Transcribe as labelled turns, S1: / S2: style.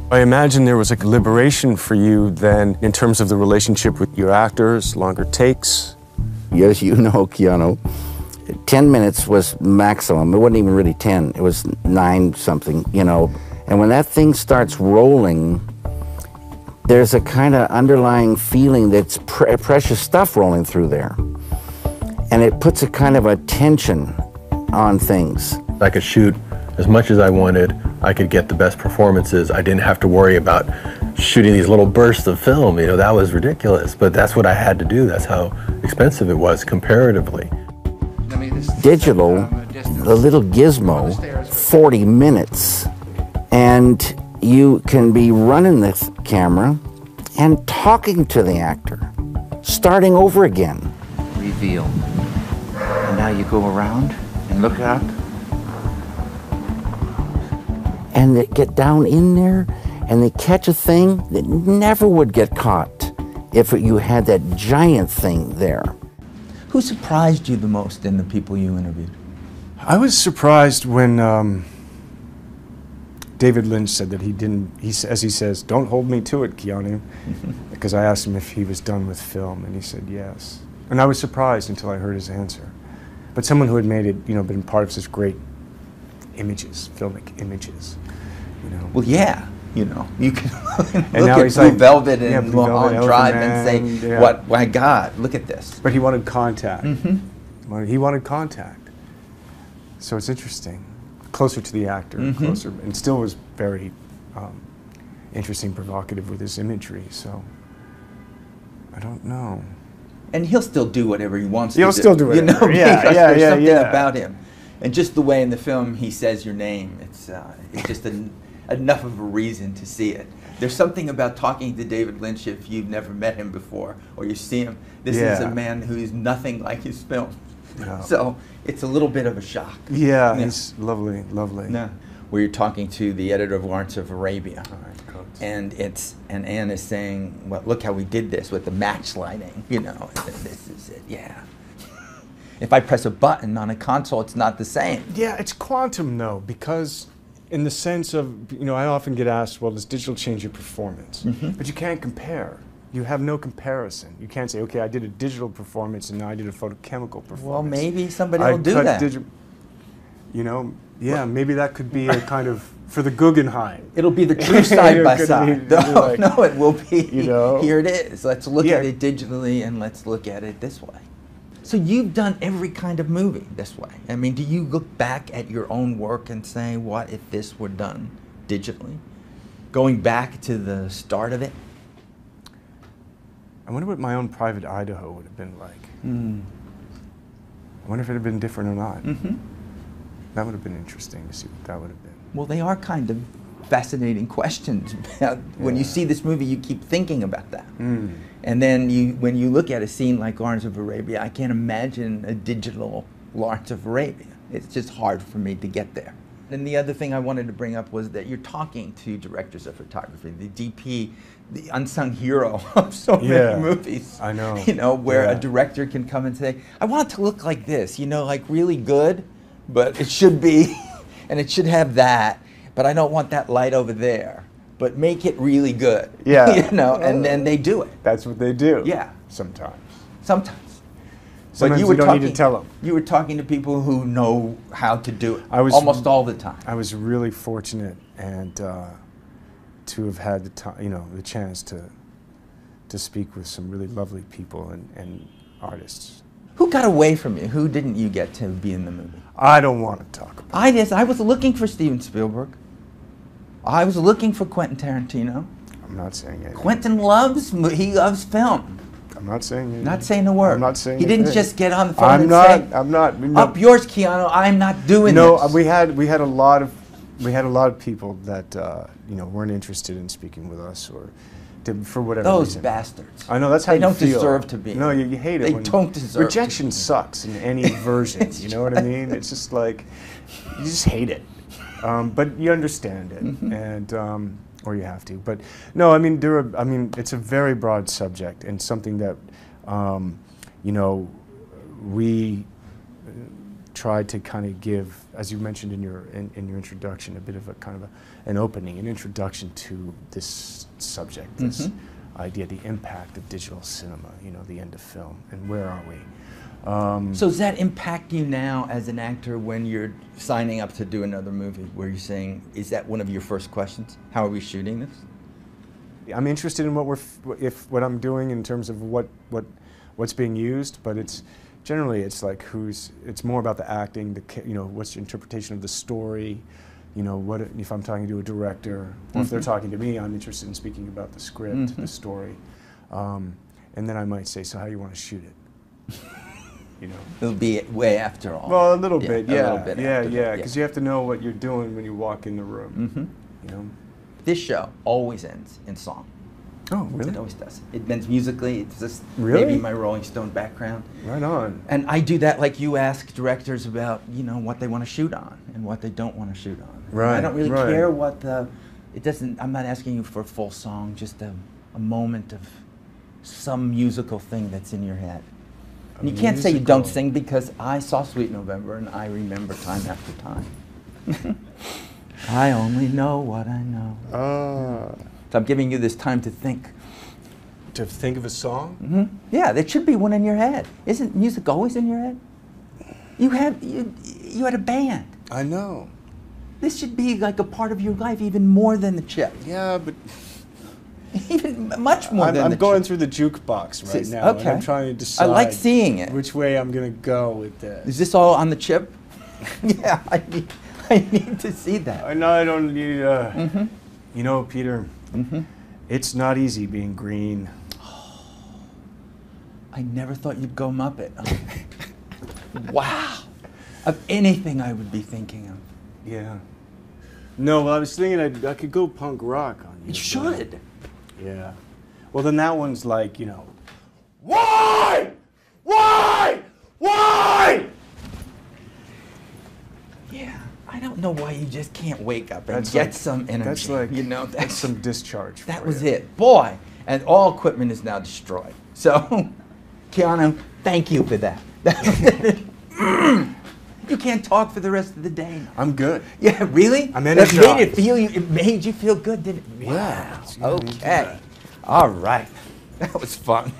S1: I imagine there was a liberation for you then in terms of the relationship with your actors, longer takes.
S2: Yes, you know, Keanu, 10 minutes was maximum. It wasn't even really 10, it was 9 something, you know. And when that thing starts rolling, there's a kind of underlying feeling that's precious stuff rolling through there. And it puts a kind of a tension on things.
S3: I could shoot as much as I wanted. I could get the best performances. I didn't have to worry about shooting these little bursts of film. You know, that was ridiculous, but that's what I had to do. That's how expensive it was comparatively.
S2: Digital, the little gizmo, 40 minutes, and you can be running the camera and talking to the actor, starting over again.
S4: Reveal. And now you go around and look out.
S2: And they get down in there and they catch a thing that never would get caught if you had that giant thing there.
S5: Who surprised you the most in the people you interviewed?
S1: I was surprised when David Lynch said that he didn't, as he says, don't hold me to it, Keanu, because I asked him if he was done with film, and he said yes. And I was surprised until I heard his answer. But someone who had made it, you know, been part of such great images, filmic images, you know.
S5: Well, yeah, you know, you can
S1: and
S5: look at Blue Velvet
S1: yeah,
S5: and
S1: Blue Velvet,
S5: Mulholland Drive and say,
S1: yeah.
S5: "What? My God, look at this!"
S1: But he wanted contact. He wanted contact. So it's interesting. Closer to the actor, closer, and still was very interesting, provocative with his imagery. So I don't know.
S5: And he'll still do whatever he wants to do.
S1: He'll still do it.
S5: You know,
S1: yeah,
S5: because
S1: yeah,
S5: there's
S1: yeah,
S5: something
S1: yeah.
S5: about him, and just the way in the film he says your name. It's just enough of a reason to see it. There's something about talking to David Lynch if you've never met him before or you see him. This is a man who is nothing like his film.
S1: Yeah.
S5: So it's a little bit of a shock.
S1: Yeah, he's lovely, lovely.
S5: Yeah. Where you're talking to the editor of Lawrence of Arabia, and Anne is saying, "Well, look how we did this with the match lighting. You know, this is it. Yeah. If I press a button on a console, it's not the same."
S1: Yeah, it's quantum though, because in the sense of, you know, I often get asked, well, does digital change your performance? But you can't compare. You have no comparison. You can't say, okay, I did a digital performance and now I did a photochemical performance.
S5: Well, maybe somebody will do that.
S1: You know, yeah, maybe that could be a kind of, for the Guggenheim.
S5: It'll be the true side by side. No,
S1: like,
S5: no, it will be,
S1: you know,
S5: here it is. Let's look at it digitally and let's look at it this way. So you've done every kind of movie this way. I mean, do you look back at your own work and say, what if this were done digitally? Going back to the start of it?
S1: I wonder what my own Private Idaho would have been like. I wonder if it had been different or not. That would have been interesting to see what that would have been.
S5: Well, they are kind of fascinating questions. When you see this movie, you keep thinking about that. And then when you look at a scene like Lawrence of Arabia, I can't imagine a digital Lawrence of Arabia. It's just hard for me to get there. And the other thing I wanted to bring up was that you're talking to directors of photography, the DP, the unsung hero of so many movies.
S1: I know.
S5: You know, where a director can come and say, I want it to look like this, you know, like really good, but it should be, and it should have that, but I don't want that light over there. But make it really good.
S1: Yeah.
S5: You know, and then they do it.
S1: That's what they do.
S5: Yeah.
S1: Sometimes.
S5: Sometimes.
S1: Sometimes you don't need to tell them.
S5: You were talking to people who know how to do it almost all the time.
S1: I was really fortunate and to have had the time, you know, the chance to speak with some really lovely people and artists.
S5: Who got away from you? Who didn't you get to be in the movie?
S1: I don't want to talk about it.
S5: I was looking for Steven Spielberg. I was looking for Quentin Tarantino.
S1: I'm not saying anything.
S5: Quentin loves film.
S1: I'm not saying anything.
S5: Not saying a word.
S1: I'm not saying
S5: He didn't
S1: anything.
S5: just get on the phone and say,
S1: I'm not. No.
S5: Up yours, Keanu. I'm not doing this.
S1: No, we had a lot of people that you know, weren't interested in speaking with us or for whatever
S5: Those
S1: reason.
S5: bastards.
S1: I know, that's how
S5: they
S1: you
S5: don't
S1: feel.
S5: deserve to be.
S1: No, you hate it.
S5: They
S1: when
S5: don't deserve
S1: rejection sucks in any version. You know what I mean? It's just like you just hate it, but you understand it, and or you have to. But no, I mean it's a very broad subject and something that you know, we tried to kind of give, as you mentioned in your introduction, a bit of a kind of an opening, an introduction to this subject, this idea, the impact of digital cinema, you know, the end of film, and where are we?
S5: So does that impact you now as an actor when you're signing up to do another movie, where you're saying, is that one of your first questions? How are we shooting this?
S1: I'm interested in what I'm doing in terms of what's being used, but it's generally it's like it's more about the acting, you know, what's your interpretation of the story, you know, what if I'm talking to a director, or if they're talking to me, I'm interested in speaking about the script, the story, and then I might say, so how do you want to shoot it? You know,
S5: It'll be way after all.
S1: well, a little bit, yeah,
S5: a little bit after that,
S1: because you have to know what you're doing when you walk in the room. You know,
S5: This show always ends in song.
S1: oh really?
S5: It always does. It ends musically. It's just
S1: Really?
S5: maybe my Rolling Stone background.
S1: Right on.
S5: And I do that like you ask directors about, you know, what they want to shoot on and what they don't want to shoot on.
S1: Right,
S5: I don't really
S1: right.
S5: care what I'm not asking you for a full song, just a moment of some musical thing that's in your head. And you can't say you don't
S1: musical.
S5: sing, because I saw Sweet November and I remember time after time. I only know what I know. So I'm giving you this time to think.
S1: To think of a song?
S5: Yeah, there should be one in your head. Isn't music always in your head? You had a band.
S1: I know.
S5: This should be like a part of your life, even more than the chip.
S1: Yeah, but
S5: Even much more than
S1: I'm
S5: the
S1: going
S5: chip.
S1: through the jukebox right now, and
S5: Okay.
S1: I'm trying to
S5: I
S1: decide
S5: like seeing it.
S1: which way I'm going to go with this.
S5: Is this all on the chip? Yeah, I need to see that.
S1: I know I don't need, you know, Peter, it's not easy being green.
S5: I never thought you'd go Muppet. Wow. Of anything I would be thinking of.
S1: Yeah. No, well, I was thinking I could go punk rock on you.
S5: You should.
S1: Yeah. Well, then that one's like, you know, why? Why? Why?
S5: Yeah. I don't know why you just can't wake up and
S1: That's
S5: get
S1: like-
S5: some energy.
S1: That's like,
S5: you know,
S1: that's some discharge.
S5: that
S1: for
S5: was
S1: you.
S5: it. Boy. And all equipment is now destroyed. So, Keanu, thank you for that. You can't talk for the rest of the day.
S1: I'm good.
S5: Yeah, really?
S1: I'm
S5: That made
S1: energized.
S5: it made you feel good, didn't it?
S1: Yeah.
S5: Wow. Okay. All right. That was fun.